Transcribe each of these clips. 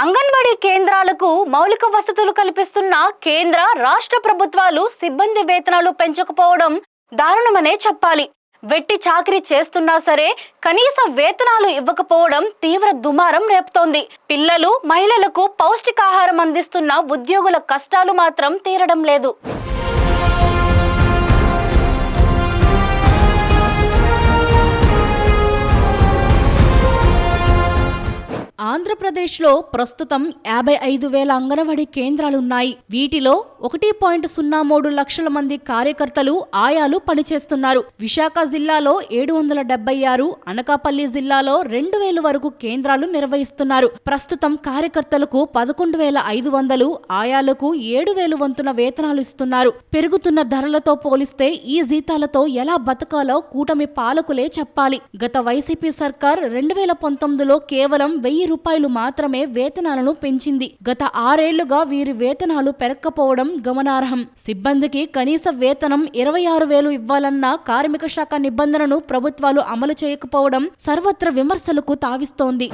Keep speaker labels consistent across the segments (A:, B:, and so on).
A: అంగన్వాడీ కేంద్రాలకు మౌలిక వసతులు కల్పిస్తున్న కేంద్ర రాష్ట్ర ప్రభుత్వాలు సిబ్బంది వేతనాలు పెంచకపోవడం దారుణమనే చెప్పాలి. వెట్టి చాకిరీ చేస్తున్నా సరే కనీస వేతనాలు ఇవ్వకపోవడం తీవ్ర దుమారం రేపుతోంది. పిల్లలు, మహిళలకు పౌష్టికాహారం అందిస్తున్న ఉద్యోగుల కష్టాలు మాత్రం తీరడం లేదు. ఆంధ్రప్రదేశ్లో ప్రస్తుతం 55,000 అంగన్వాడీ కేంద్రాలున్నాయి. వీటిలో 1.03 లక్షల మంది కార్యకర్తలు, ఆయాలు పనిచేస్తున్నారు. విశాఖ జిల్లాలో 776, అనకాపల్లి జిల్లాలో 2,000 వరకు కేంద్రాలు నిర్వహిస్తున్నారు. ప్రస్తుతం కార్యకర్తలకు 11,500, ఆయాలకు 7,000 వంతున వేతనాలు ఇస్తున్నారు. పెరుగుతున్న ధరలతో పోలిస్తే ఈ జీతాలతో ఎలా బతకాలో కూటమి పాలకులే చెప్పాలి. గత వైసీపీ సర్కార్ 2019లో కేవలం 1,000 రూపాయలు మాత్రమే వేతనాలను పెంచింది. గత 6 ఏళ్లుగా వీరి వేతనాలు పెరగకపోవడం గమనార్హం. సిబ్బందికి కనీస వేతనం 26,000 ఇవ్వాలన్న కార్మిక శాఖ నిబంధనను ప్రభుత్వాలు అమలు చేయకపోవడం సర్వత్ర విమర్శలకు తావిస్తోంది.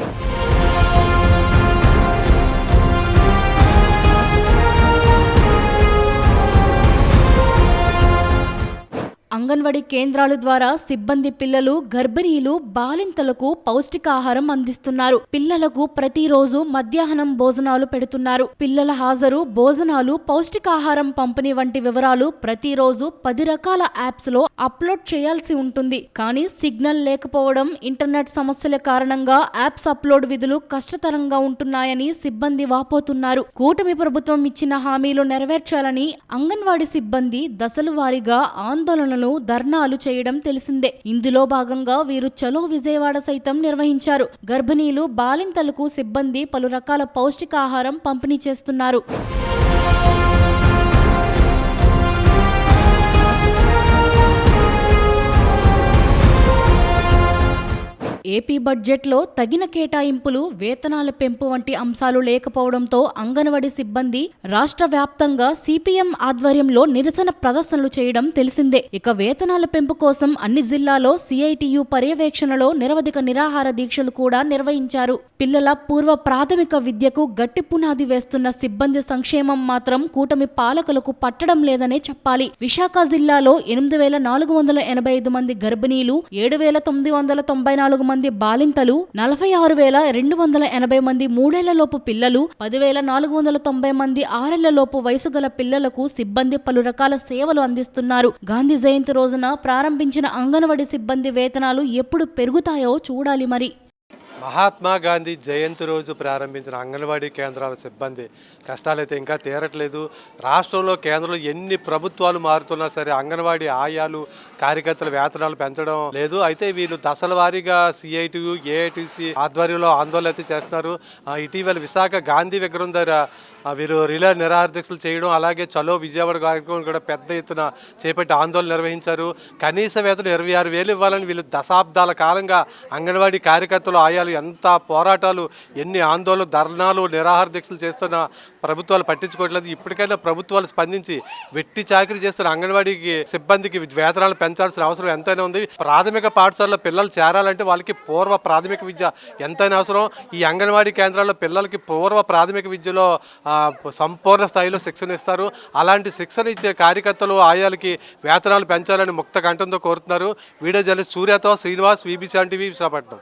A: అంగన్వాడీ కేంద్రాల ద్వారా సిబ్బంది పిల్లలు, గర్భిణీలు, బాలింతలకు పౌష్టికాహారం అందిస్తున్నారు. పిల్లలకు ప్రతిరోజు మధ్యాహ్నం భోజనాలు పెడుతున్నారు. పిల్లల హాజరు, భోజనాలు, పౌష్టికాహారం పంపిణీ వంటి వివరాలు ప్రతిరోజు 10 రకాల యాప్స్ లో అప్లోడ్ చేయాల్సి ఉంటుంది. కానీ సిగ్నల్ లేకపోవడం, ఇంటర్నెట్ సమస్యల కారణంగా యాప్స్ అప్లోడ్ విధులు కష్టతరంగా ఉంటున్నాయని సిబ్బంది వాపోతున్నారు. కూటమి ప్రభుత్వం ఇచ్చిన హామీలు నెరవేర్చాలని అంగన్వాడీ సిబ్బంది దశల వారీగా ఆందోళనలు, ధర్నాలు చేయడం తెలిసిందే. ఇందులో భాగంగా వీరు చలో విజయవాడ సైతం నిర్వహించారు. గర్భిణీలు, బాలింతలకు సిబ్బంది పలు రకాల పౌష్టికాహారం పంపిణీ చేస్తున్నారు. ఏపీ బడ్జెట్లో తగిన కేటాయింపులు, వేతనాల పెంపు వంటి అంశాలు లేకపోవడంతో అంగన్వాడీ సిబ్బంది రాష్ట్ర వ్యాప్తంగా సిపిఎం ఆధ్వర్యంలో నిరసన ప్రదర్శనలు చేయడం తెలిసిందే. ఇక వేతనాల పెంపు కోసం అన్ని జిల్లాలో సిఐటియు పర్యవేక్షణలో నిరవధిక నిరాహార దీక్షలు కూడా నిర్వహించారు. పిల్లల పూర్వ ప్రాథమిక విద్యకు గట్టి పునాది వేస్తున్న సిబ్బంది సంక్షేమం మాత్రం కూటమి పాలకులకు పట్టడం లేదనే చెప్పాలి. విశాఖ జిల్లాలో 8,485 మంది గర్భిణీలు, 7,994 మంది బాలింతలు, 46,280 మంది 3 ఏళ్లలోపు పిల్లలు, 10,490 మంది 6 ఏళ్లలోపు వయసు గల పిల్లలకు సిబ్బంది పలు రకాల సేవలు అందిస్తున్నారు. గాంధీ జయంతి రోజున ప్రారంభించిన అంగన్వాడీ సిబ్బంది వేతనాలు ఎప్పుడు పెరుగుతాయో చూడాలి మరి.
B: మహాత్మా గాంధీ జయంతి రోజు ప్రారంభించిన అంగన్వాడీ కేంద్రాల సిబ్బంది కష్టాలైతే ఇంకా తీరట్లేదు. రాష్ట్రంలో, కేంద్రంలో ఎన్ని ప్రభుత్వాలు మారుతున్నా సరే అంగన్వాడీ ఆయాలు, కార్యకర్తల వేతనాలు పెంచడం లేదు. అయితే వీళ్ళు దశల వారీగా సిఐటియు, ఏఐటిసి ఆధ్వర్యంలో ఆందోళన అయితే చేస్తున్నారు. ఇటీవల విశాఖ గాంధీ విగ్రహం దగ్గర వీరు రిలే నిరాహార దీక్షలు చేయడం, అలాగే చలో విజయవాడ కార్యక్రమం కూడా పెద్ద ఎత్తున చేపట్టి ఆందోళన నిర్వహించారు. కనీస వేతనం 26,000 ఇవ్వాలని వీళ్ళు దశాబ్దాల కాలంగా అంగన్వాడీ కార్యకర్తలు, ఆయాలు ఎంత పోరాటాలు, ఎన్ని ఆందోళన, ధర్నాలు, నిరాహార దీక్షలు చేస్తున్న ప్రభుత్వాలు పట్టించుకోవట్లేదు. ఇప్పటికైనా ప్రభుత్వాలు స్పందించి వెట్టి చాకరీ చేస్తున్న అంగన్వాడీకి సిబ్బందికి వేతనాలు పెంచాల్సిన అవసరం ఎంతైనా ఉంది. ప్రాథమిక పాఠశాలలో పిల్లలు చేరాలంటే వాళ్ళకి పూర్వ ప్రాథమిక విద్య ఎంతైనా అవసరం. ఈ అంగన్వాడీ కేంద్రాల్లో పిల్లలకి పూర్వ ప్రాథమిక విద్యలో సంపూర్ణ స్థాయిలో శిక్షణ ఇస్తారు. అలాంటి శిక్షణ ఇచ్చే కార్యకర్తలు, ఆయాలకి వేతనాలు పెంచాలని ముక్త కంఠంతో కోరుతున్నారు. వీడియో జర్నలిస్ట్ సూర్యతో శ్రీనివాస్, వీబీసీ టీవీ, విశాఖపట్నం.